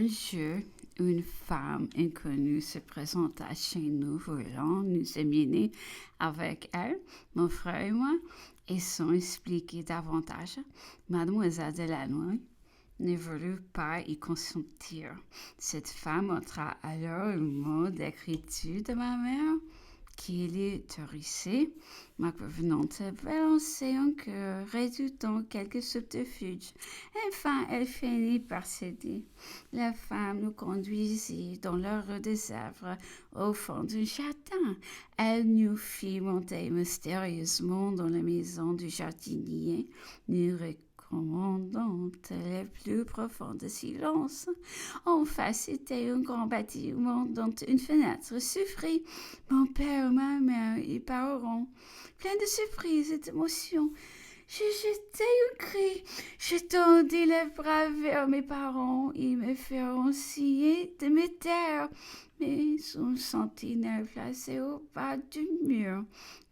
jour, une femme inconnue se présenta chez nous voulant nous emmener avec elle, mon frère et moi, et sans expliquer davantage. Mademoiselle Delannoy ne voulut pas y consentir. Cette femme entra alors le mot d'écriture de ma mère, qui l'autorisait, ma revenante balançait encore, redoutant quelques subterfuges. Enfin, elle finit par céder. La femme nous conduisit dans la rue des Havres, au fond du jardin. Elle nous fit monter mystérieusement dans la maison du jardinier, nous recommandant le plus profond de silence. En face était un grand bâtiment dont une fenêtre s'ouvrit. Mon père, ma mère y parleront, plein de surprise et d'émotion. J'ai jeté un cri, je tendis les bras vers mes parents. Ils me firent signe de me taire. Mais une sentinelle placée au bas du mur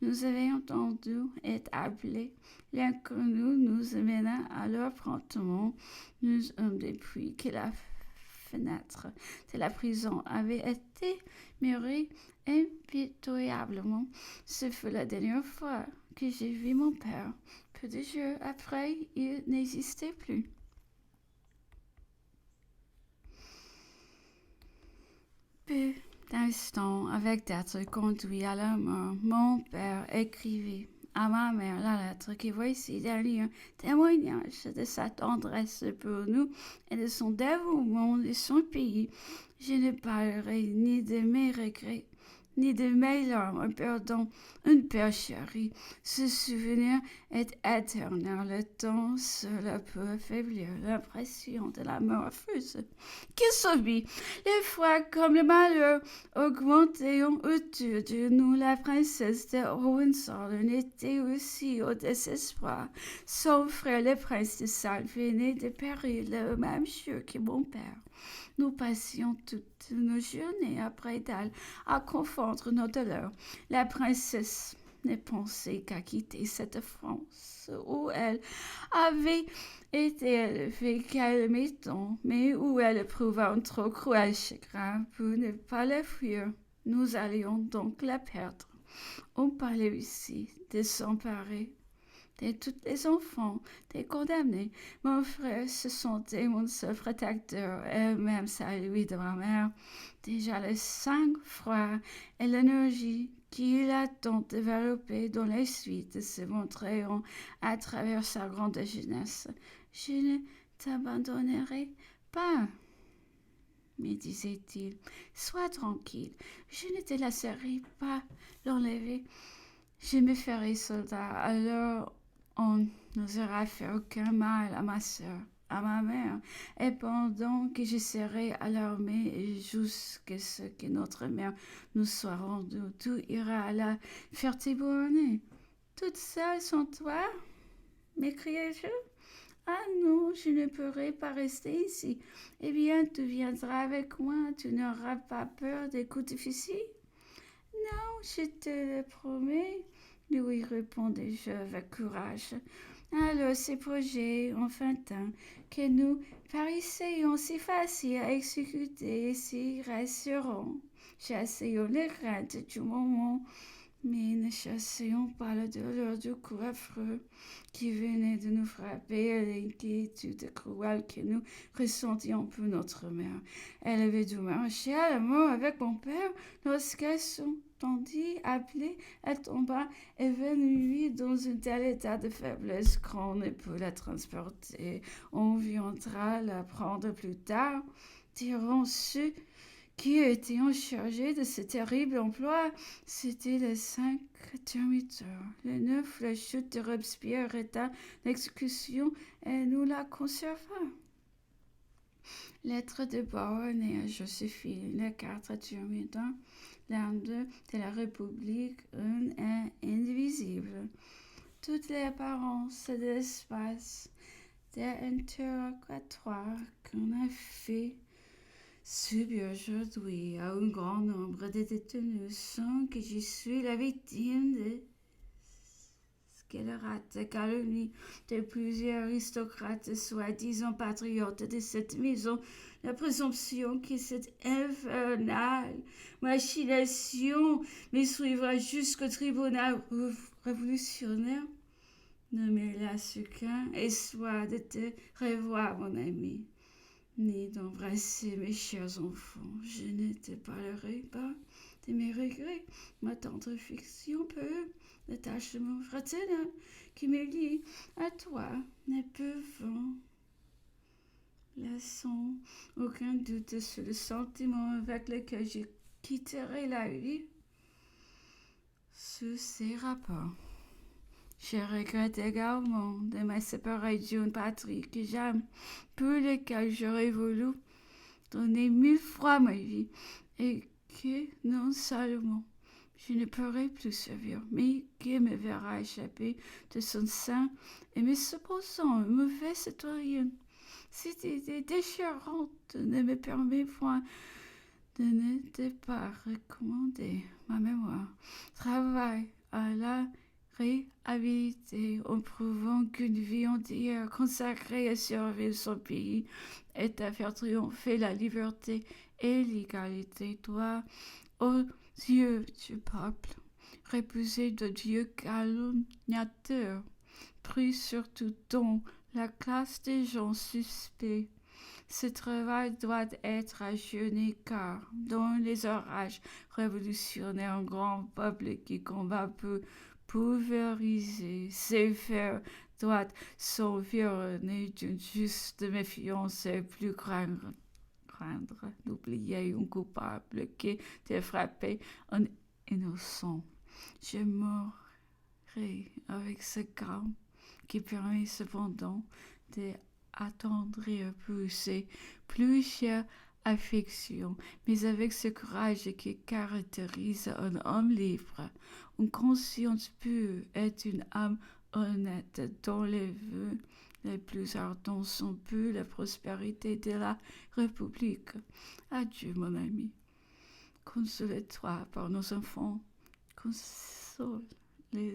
nous avait entendu être appelés. L'inconnu nous amena alors promptement. Nous sommes depuis que la fenêtre de la prison avait été murée impitoyablement. Ce fut la dernière fois que j'ai vu mon père. Peu de jours après, il n'existait plus. Peu d'instants avec d'être conduit à la mort, mon père écrivit à ma mère la lettre qui voici derrière, témoignage de sa tendresse pour nous et de son dévouement de son pays. Je ne parlerai ni de mes regrets, ni de mes larmes en perdant une père chérie. Ce souvenir est éternel. Le temps seul peut affaiblir l'impression de la mort affreuse qui subit. Les fois comme le malheur augmentait autour de nous. La princesse de Hohenzollern en était aussi au désespoir. Son frère, le prince de Salles, venait de périr le même jour que mon père. Nous passions toutes nos journées après d'elle à confondre nos douleurs. La princesse ne pensait qu'à quitter cette France où elle avait été élevée calmement, mais où elle éprouva un trop cruel chagrin pour ne pas la fuir. Nous allions donc la perdre. On parlait aussi de s'emparer de tous les enfants, des condamnés. Mon frère se sentait mon seul protecteur, et même celui de ma mère. Déjà le sang-froid et l'énergie qu'il a tant développé dans les suites se montreront à travers sa grande jeunesse. Je ne t'abandonnerai pas, me disait-il. Sois tranquille, je ne te laisserai pas l'enlever. Je me ferai soldat, alors on n'osera faire aucun mal à ma sœur, à ma mère, et pendant que je serai à l'armée jusqu'à ce que notre mère nous soit rendue, tout ira à la ferté-bornée. Toute seule sans toi, m'écriai-je. Ah non, je ne pourrai pas rester ici. Eh bien, tu viendras avec moi, tu n'auras pas peur des coups difficiles? Non, je te le promets, lui répondis-je avec courage. Alors ces projets enfantins que nous paraissaient si faciles à exécuter s'y resteront. Chassions les craintes du moment, mais ne chassions pas la douleur du coup affreux qui venait de nous frapper et l'inquiétude cruelle que nous ressentions pour notre mère. Elle avait dû marcher à la mort avec mon père lorsqu'elle s'entendit appeler. Elle tomba évanouie dans un tel état de faiblesse qu'on ne put la transporter. On viendra la prendre plus tard, diront ceux qui était chargé de ce terrible emploi. C'était le 5 termiteur. Le 9, la chute de Robespierre arrêta l'exécution et nous la conservâmes. Lettre de Beauharnais à Joséphine, le 4 termiteur. L'âme de la République, une et indivisible. Toutes les apparences de l'espace d'interrogatoire qu'on a fait subit aujourd'hui à un grand nombre de détenus sans que je suis la victime de ce qu'elle rate de calomnie de plusieurs aristocrates soi-disant patriotes de cette maison, la présomption que cette infernale machination me suivra jusqu'au tribunal révolutionnaire ne me laisse qu'un espoir de te revoir, mon ami, ni d'embrasser mes chers enfants. Je ne te parlerai pas de mes regrets, ma tendre fiction peu, l'attachement fraternel qui me lie à toi, ne peuvent laissons aucun doute sur le sentiment avec lequel je quitterai la vie sous ces rapports. Je regrette également de me séparer d'une patrie que j'aime, pour laquelle j'aurais voulu donner 1000 fois ma vie, et que non seulement je ne pourrai plus servir, mais qui me verra échapper de son sein et me supposant une mauvaise citoyenne. Cette idée déchirante ne me permet point de ne pas recommander ma mémoire. Travail à la réhabilité en prouvant qu'une vie entière consacrée à servir son pays et à faire triompher la liberté et l'égalité doit, aux yeux du peuple, reposer de Dieu calomniateur, pris surtout dans la classe des gens suspects. Ce travail doit être achevé car, dans les orages révolutionnaires, un grand peuple qui combat peut pulvériser ses fers doit s'environner d'une juste méfiance et plus craindre d'oublier un coupable que de frapper un innocent. Je mourrai avec ce calme qui permet cependant d'attendrir pousser plus chère affection, mais avec ce courage qui caractérise un homme libre. Une conscience pure est une âme honnête dont les vœux les plus ardents sont pour la prospérité de la République. Adieu, mon ami. Console-toi par nos enfants. Console-les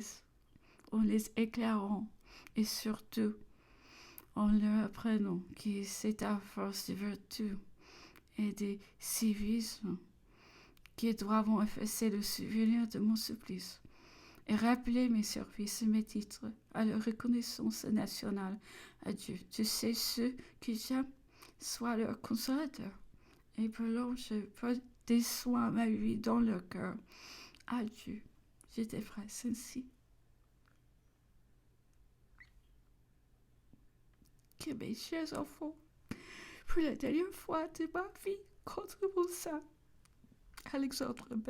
en les éclairant et surtout en leur apprenant que c'est à force de vertu et de civisme qui doivent effacer le souvenir de mon supplice et rappeler mes services et mes titres à la reconnaissance nationale. Adieu. Tu sais ceux que j'aime, sois leur consolateur et prolonge des soins ma vie dans leur cœur. Adieu. Je te ferai ainsi. Que mes chers enfants, pour la dernière fois de ma vie, contre mon sein, Alexandre B.